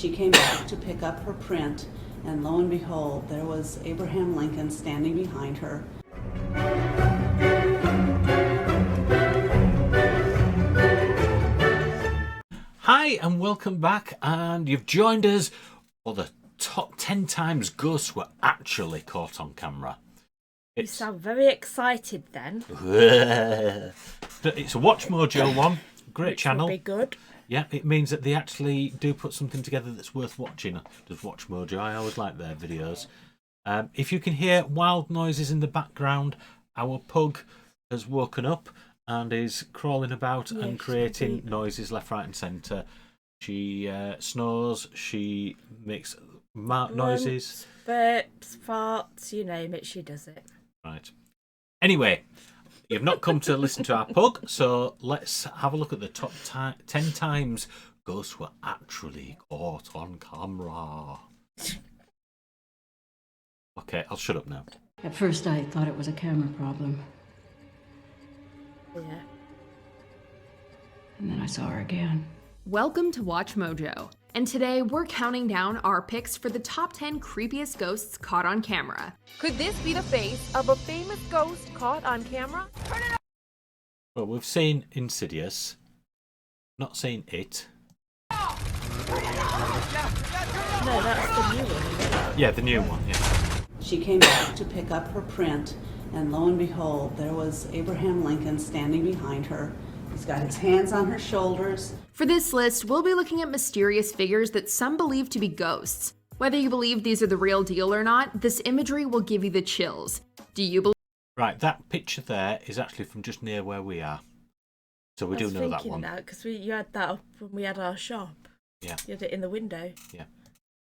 She came back to pick up her print, and lo and behold, there was Abraham Lincoln standing behind her. Hi and welcome back, and you've joined us for the top 10 times ghosts were actually caught on camera. You sound very excited then. It's a WatchMojo one, great channel. Would be good. Yeah, it means that they actually do put something together that's worth watching. Does WatchMojo? I always like their videos. If you can hear wild noises in the background, our pug has woken up and is crawling about and creating noises left, right and centre. She snores, she makes noises. Burps, farts, you name it, she does it. Right. Anyway, you've not come to listen to our pug, so let's have a look at the top 10 times ghosts were actually caught on camera. Okay, I'll shut up now. At first I thought it was a camera problem. Yeah. And then I saw her again. Welcome to WatchMojo, and today we're counting down our picks for the top 10 creepiest ghosts caught on camera. Could this be the face of a famous ghost caught on camera? Well, we've seen Insidious, not seen It. No, that's the new one. Yeah, the new one, yeah. She came back to pick up her print, and lo and behold, there was Abraham Lincoln standing behind her. He's got his hands on her shoulders. For this list, we'll be looking at mysterious figures that some believe to be ghosts. Whether you believe these are the real deal or not, this imagery will give you the chills. Do you believe? Right, that picture there is actually from just near where we are. So we do know that one. Because you had that up when we had our shop. Yeah. You had it in the window. Yeah.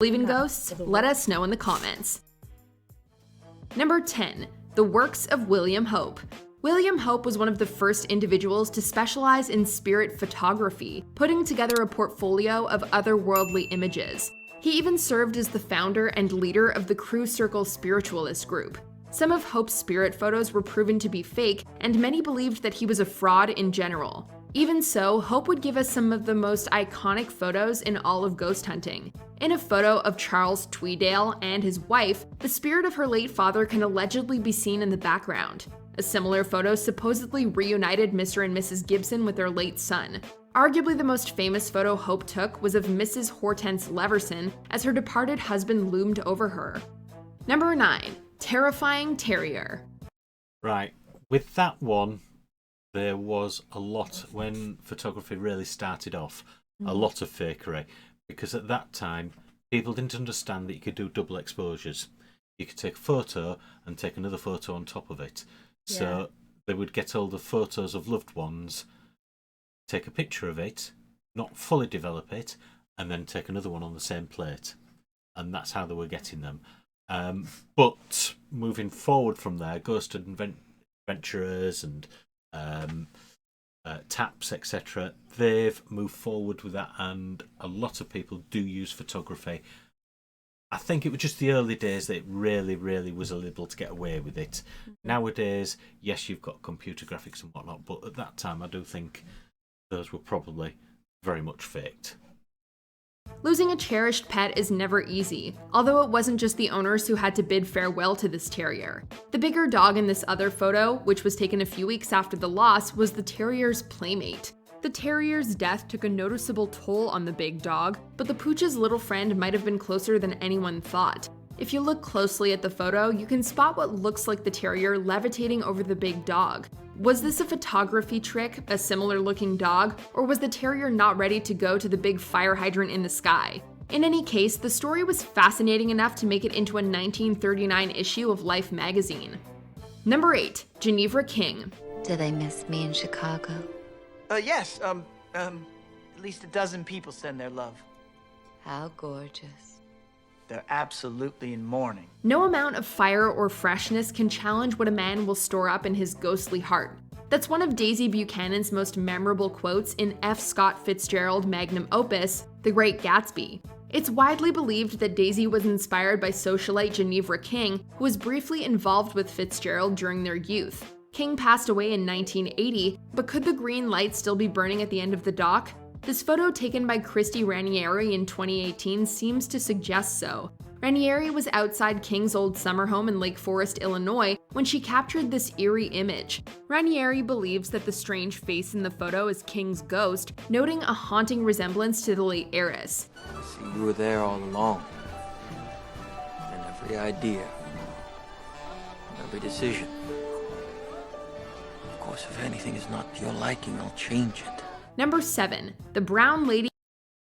Believe in ghosts? Let us know in the comments. Number 10. The works of William Hope. William Hope was one of the first individuals to specialize in spirit photography, putting together a portfolio of otherworldly images. He even served as the founder and leader of the Crew Circle spiritualist group. Some of Hope's spirit photos were proven to be fake, and many believed that he was a fraud in general. Even so, Hope would give us some of the most iconic photos in all of ghost hunting. In a photo of Charles Tweedale and his wife, the spirit of her late father can allegedly be seen in the background. A similar photo supposedly reunited Mr. and Mrs. Gibson with their late son. Arguably the most famous photo Hope took was of Mrs. Hortense Leverson as her departed husband loomed over her. Number 9. Terrifying Terrier. Right, with that one, there was a lot, when photography really started off, a lot of fakery. Because at that time, people didn't understand that you could do double exposures. You could take a photo and take another photo on top of it. So they would get all the photos of loved ones, take a picture of it, not fully develop it, and then take another one on the same plate. And that's how they were getting them. But moving forward from there, Ghost Adventurers and Taps, etc., they've moved forward with that, and a lot of people do use photography. I think it was just the early days that it really, really was able to get away with it. Nowadays, yes, you've got computer graphics and whatnot, but at that time, I do think those were probably very much faked. Losing a cherished pet is never easy, although it wasn't just the owners who had to bid farewell to this terrier. The bigger dog in this other photo, which was taken a few weeks after the loss, was the terrier's playmate. The terrier's death took a noticeable toll on the big dog, but the pooch's little friend might have been closer than anyone thought. If you look closely at the photo, you can spot what looks like the terrier levitating over the big dog. Was this a photography trick, a similar looking dog, or was the terrier not ready to go to the big fire hydrant in the sky? In any case, the story was fascinating enough to make it into a 1939 issue of Life magazine. Number 8. Geneva King. Do they miss me in Chicago? Yes, at least a dozen people send their love. How gorgeous. They're absolutely in mourning. No amount of fire or freshness can challenge what a man will store up in his ghostly heart. That's one of Daisy Buchanan's most memorable quotes in F. Scott Fitzgerald magnum opus, The Great Gatsby. It's widely believed that Daisy was inspired by socialite Geneva King, who was briefly involved with Fitzgerald during their youth. King passed away in 1980, but could the green light still be burning at the end of the dock? This photo taken by Christy Ranieri in 2018 seems to suggest so. Ranieri was outside King's old summer home in Lake Forest, Illinois, when she captured this eerie image. Ranieri believes that the strange face in the photo is King's ghost, noting a haunting resemblance to the late heiress. See, you were there all along. And every idea, every decision. Of course, if anything is not to your liking, I'll change it. Number 7. The Brown Lady.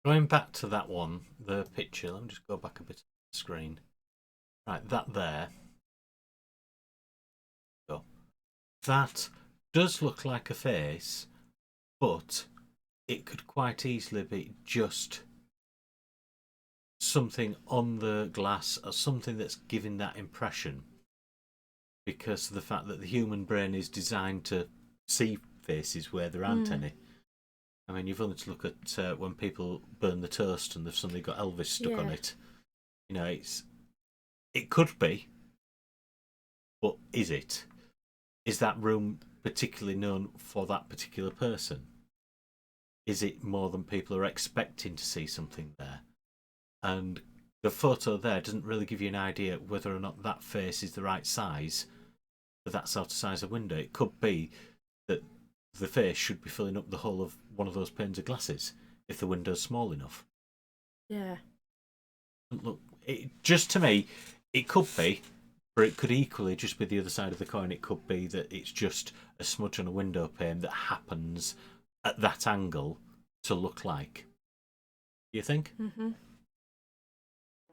Going back to that one, the picture, let me just go back a bit on the screen. Right, that there. So, that does look like a face, but it could quite easily be just something on the glass or something that's giving that impression, because of the fact that the human brain is designed to see faces where there aren't any. I mean, you've only to look at when people burn the toast and they've suddenly got Elvis stuck on it. You know, it could be, but is it? Is that room particularly known for that particular person? Is it more than people are expecting to see something there? And the photo there doesn't really give you an idea whether or not that face is the right size for that sort of size of window. It could be that the face should be filling up the whole of one of those panes of glasses if the window's small enough. Yeah. Look, just to me, it could be, but it could equally just be the other side of the coin. It could be that it's just a smudge on a window pane that happens at that angle to look like. You think? Mm-hmm.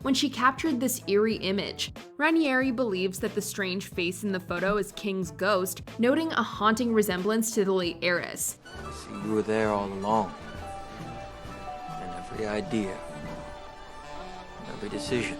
When she captured this eerie image, Ranieri believes that the strange face in the photo is King's ghost, noting a haunting resemblance to the late heiress. See, you were there all along. And every idea, every decision.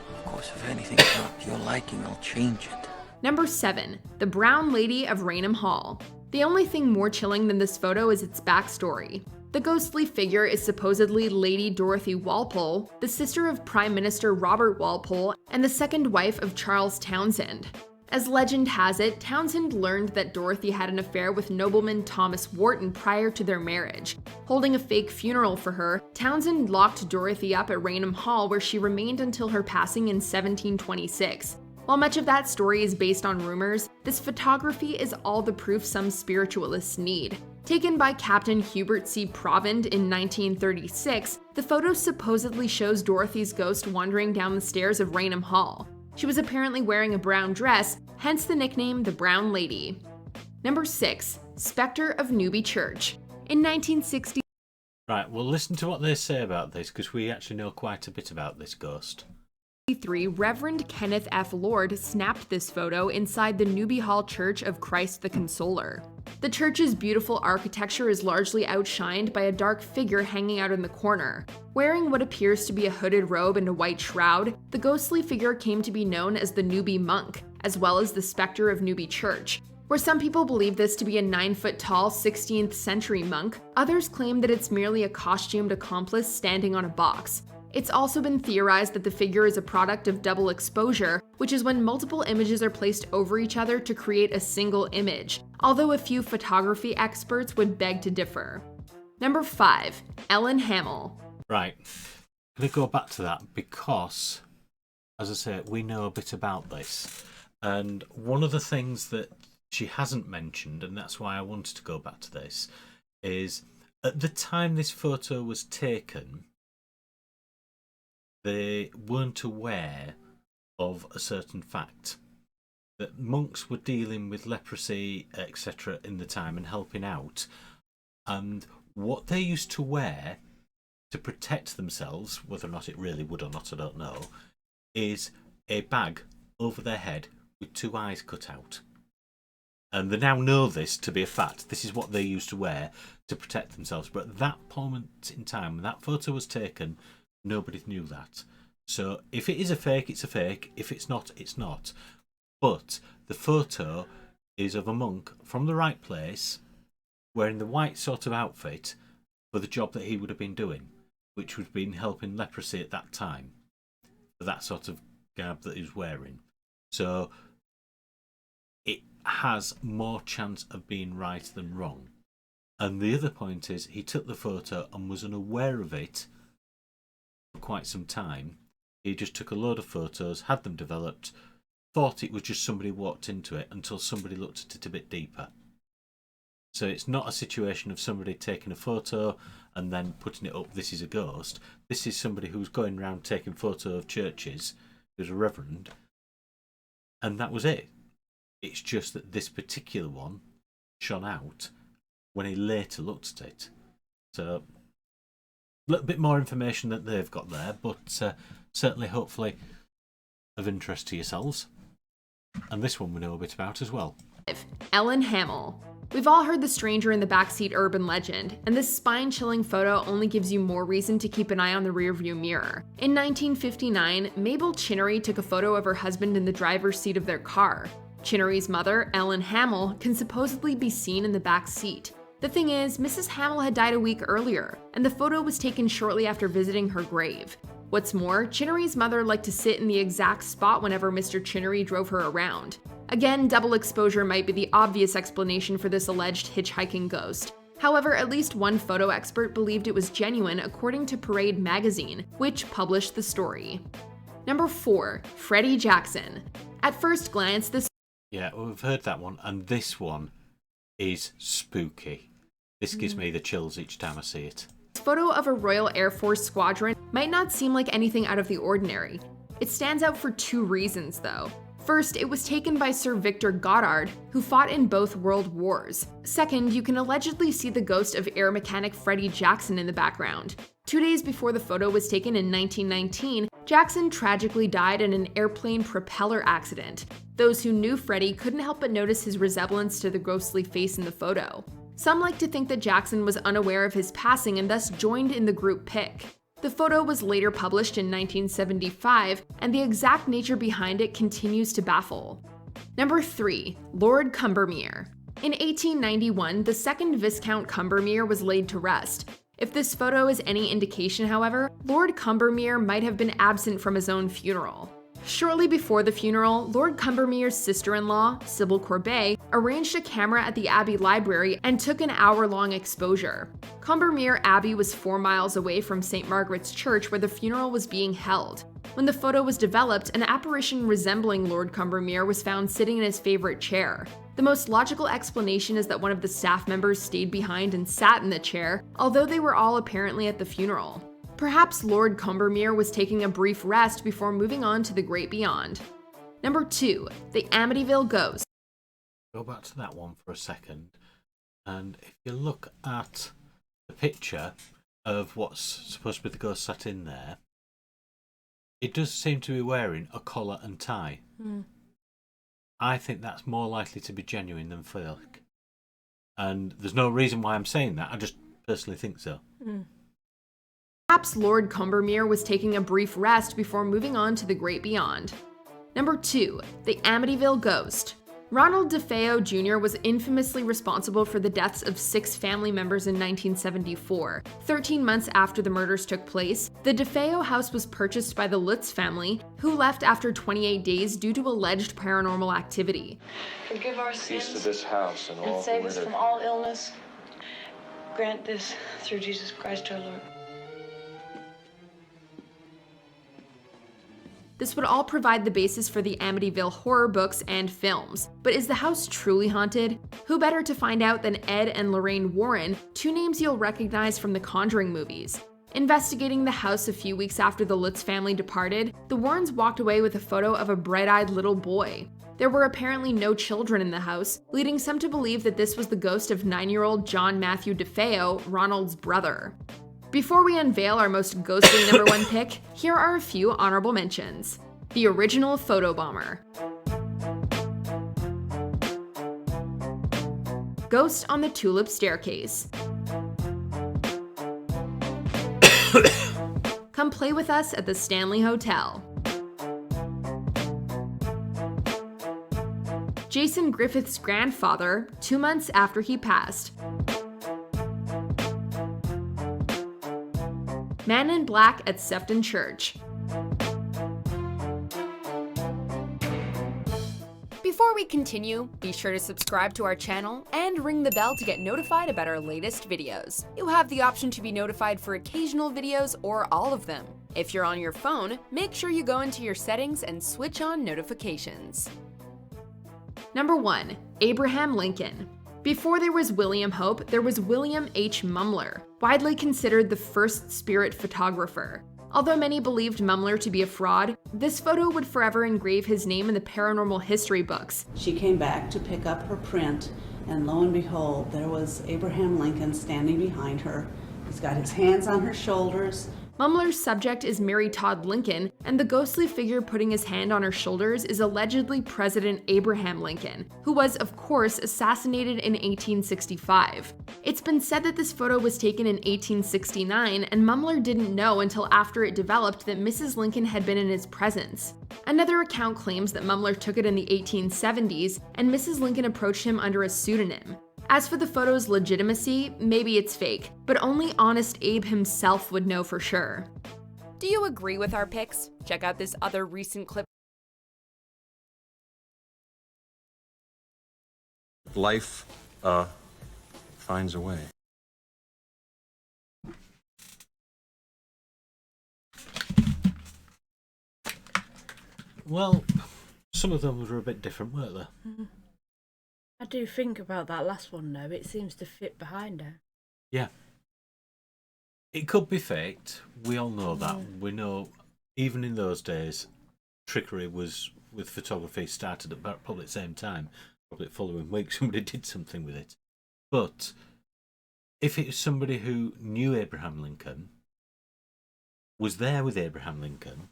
Of course, if anything is not to your liking, I'll change it. Number 7. The Brown Lady of Raynham Hall. The only thing more chilling than this photo is its backstory. The ghostly figure is supposedly Lady Dorothy Walpole, the sister of Prime Minister Robert Walpole and the second wife of Charles Townshend. As legend has it, Townshend learned that Dorothy had an affair with nobleman Thomas Wharton prior to their marriage. Holding a fake funeral for her, Townshend locked Dorothy up at Raynham Hall, where she remained until her passing in 1726. While much of that story is based on rumors, this photography is all the proof some spiritualists need. Taken by Captain Hubert C. Provand in 1936, the photo supposedly shows Dorothy's ghost wandering down the stairs of Raynham Hall. She was apparently wearing a brown dress, hence the nickname the Brown Lady. Number 6. Specter of Newbie Church. In 1960. Right, well, listen to what they say about this, because we actually know quite a bit about this ghost. Reverend Kenneth F. Lord snapped this photo inside the Newbie Hall Church of Christ the Consoler. The church's beautiful architecture is largely outshined by a dark figure hanging out in the corner. Wearing what appears to be a hooded robe and a white shroud, the ghostly figure came to be known as the Newbie Monk, as well as the Specter of Newbie Church. Where some people believe this to be a 9-foot-tall 16th century monk, others claim that it's merely a costumed accomplice standing on a box. It's also been theorized that the figure is a product of double exposure, which is when multiple images are placed over each other to create a single image, although a few photography experts would beg to differ. Number 5. Ellen Hamill. Right. I'm going to go back to that because, as I say, we know a bit about this. And one of the things that she hasn't mentioned, and that's why I wanted to go back to this, is at the time this photo was taken, they weren't aware of a certain fact, that monks were dealing with leprosy, etc. in the time and helping out. And what they used to wear to protect themselves, whether or not it really would or not, I don't know, is a bag over their head with 2 eyes cut out. And they now know this to be a fact. This is what they used to wear to protect themselves. But at that moment in time, when that photo was taken, nobody knew that. So if it is a fake, it's a fake. If it's not, it's not. But the photo is of a monk from the right place, wearing the white sort of outfit for the job that he would have been doing, which would have been helping leprosy at that time, for that sort of garb that he was wearing. So it has more chance of being right than wrong. And the other point is he took the photo and was unaware of it for quite some time. He just took a load of photos, had them developed, thought it was just somebody walked into it until somebody looked at it a bit deeper. So it's not a situation of somebody taking a photo and then putting it up, this is a ghost. This is somebody who's going around taking photos of churches, who's a reverend, and that was it. It's just that this particular one shone out when he later looked at it. So a little bit more information that they've got there, but certainly, hopefully, of interest to yourselves. And this one we know a bit about as well. Ellen Hamill. We've all heard the stranger in the backseat urban legend, and this spine-chilling photo only gives you more reason to keep an eye on the rearview mirror. In 1959, Mabel Chinnery took a photo of her husband in the driver's seat of their car. Chinnery's mother, Ellen Hamill, can supposedly be seen in the back seat. The thing is, Mrs. Hamill had died a week earlier, and the photo was taken shortly after visiting her grave. What's more, Chinnery's mother liked to sit in the exact spot whenever Mr. Chinnery drove her around. Again, double exposure might be the obvious explanation for this alleged hitchhiking ghost. However, at least one photo expert believed it was genuine according to Parade magazine, which published the story. Number 4. Freddy Jackson. At first glance, this... Yeah, well, we've heard that one, and this one is spooky. This gives me the chills each time I see it. Photo of a Royal Air Force squadron might not seem like anything out of the ordinary. It stands out for 2 reasons, though. First, it was taken by Sir Victor Goddard, who fought in both World Wars. Second, you can allegedly see the ghost of air mechanic Freddy Jackson in the background. 2 days before the photo was taken in 1919, Jackson tragically died in an airplane propeller accident. Those who knew Freddy couldn't help but notice his resemblance to the ghostly face in the photo. Some like to think that Jackson was unaware of his passing and thus joined in the group pic. The photo was later published in 1975, and the exact nature behind it continues to baffle. Number 3. Lord Cumbermere. In 1891, the 2nd Viscount Cumbermere was laid to rest. If this photo is any indication, however, Lord Cumbermere might have been absent from his own funeral. Shortly before the funeral, Lord Cumbermere's sister-in-law, Sybil Corbet, arranged a camera at the Abbey Library and took an hour-long exposure. Cumbermere Abbey was 4 miles away from St. Margaret's Church where the funeral was being held. When the photo was developed, an apparition resembling Lord Cumbermere was found sitting in his favorite chair. The most logical explanation is that one of the staff members stayed behind and sat in the chair, although they were all apparently at the funeral. Perhaps Lord Cumbermere was taking a brief rest before moving on to the great beyond. Number 2. The Amityville Ghost. Go back to that one for a second, and if you look at the picture of what's supposed to be the ghost sat in there, it does seem to be wearing a collar and tie. I think that's more likely to be genuine than fake. And there's no reason why I'm saying that, I just personally think so. Perhaps Lord Cumbermere was taking a brief rest before moving on to the great beyond. Number 2. The Amityville Ghost. Ronald DeFeo Jr. was infamously responsible for the deaths of 6 family members in 1974. 13 months after the murders took place, the DeFeo house was purchased by the Lutz family, who left after 28 days due to alleged paranormal activity. Forgive our sins, peace to this house and all save who us live. from all illness. Grant this through Jesus Christ our Lord. This would all provide the basis for the Amityville horror books and films. But is the house truly haunted? Who better to find out than Ed and Lorraine Warren, 2 names you'll recognize from the Conjuring movies. Investigating the house a few weeks after the Lutz family departed, the Warrens walked away with a photo of a bright-eyed little boy. There were apparently no children in the house, leading some to believe that this was the ghost of 9-year-old John Matthew DeFeo, Ronald's brother. Before we unveil our most ghostly number 1 pick, here are a few honorable mentions. The original photobomber. Ghost on the Tulip Staircase. Come play with us at the Stanley Hotel. Jason Griffith's grandfather, 2 months after he passed. Man in Black at Sefton Church. Before Before we continue, be sure to subscribe to our channel and ring the bell to get notified about our latest videos. You have the option to be notified for occasional videos or all of them. If you're on your phone, make sure you go into your settings and switch on notifications. Number 1. Abraham Lincoln. Before there was William Hope, there was William H. Mumler, widely considered the first spirit photographer. Although many believed Mumler to be a fraud, this photo would forever engrave his name in the paranormal history books. She came back to pick up her print, and lo and behold, there was Abraham Lincoln standing behind her. He's got his hands on her shoulders. Mumler's subject is Mary Todd Lincoln, and the ghostly figure putting his hand on her shoulders is allegedly President Abraham Lincoln, who was, of course, assassinated in 1865. It's been said that this photo was taken in 1869, and Mumler didn't know until after it developed that Mrs. Lincoln had been in his presence. Another account claims that Mumler took it in the 1870s, and Mrs. Lincoln approached him under a pseudonym. As for the photo's legitimacy, maybe it's fake, but only honest Abe himself would know for sure. Do you agree with our picks? Check out this other recent clip. Life, finds a way. Well, some of them were a bit different, weren't they? I do think about that last one though. It seems to fit behind her. Yeah. It could be faked. We all know that. We know, even in those days, trickery was with photography started at about probably the same time. Probably the following week somebody did something with it. But if it was somebody who knew Abraham Lincoln, was there with Abraham Lincoln,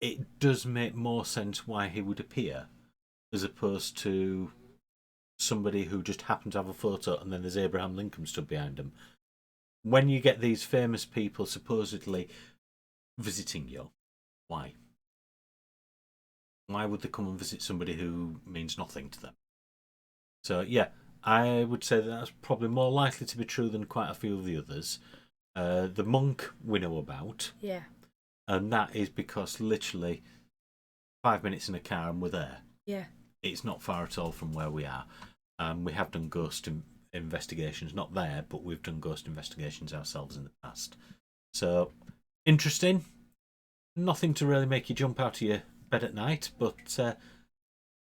it does make more sense why he would appear, as opposed to somebody who just happened to have a photo and then there's Abraham Lincoln stood behind them. When you get these famous people supposedly visiting you, why? Why would they come and visit somebody who means nothing to them? So yeah, I would say that's probably more likely to be true than quite a few of the others. The monk we know about. Yeah. And that is because literally 5 minutes in a car and we're there. Yeah. It's not far at all from where we are. We have done ghost investigations, not there, but we've done ghost investigations ourselves in the past. So, interesting. Nothing to really make you jump out of your bed at night, but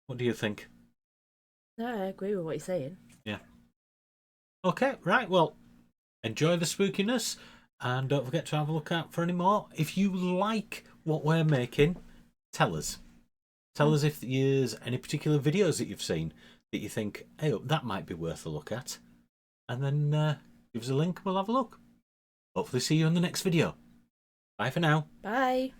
what do you think? No, I agree with what you're saying. Yeah. Okay, right, well, enjoy the spookiness, and don't forget to have a look out for any more. If you like what we're making, tell us. Tell us if there's any particular videos that you've seen that you think, hey, that might be worth a look at. And then give us a link and we'll have a look. Hopefully see you in the next video. Bye for now. Bye.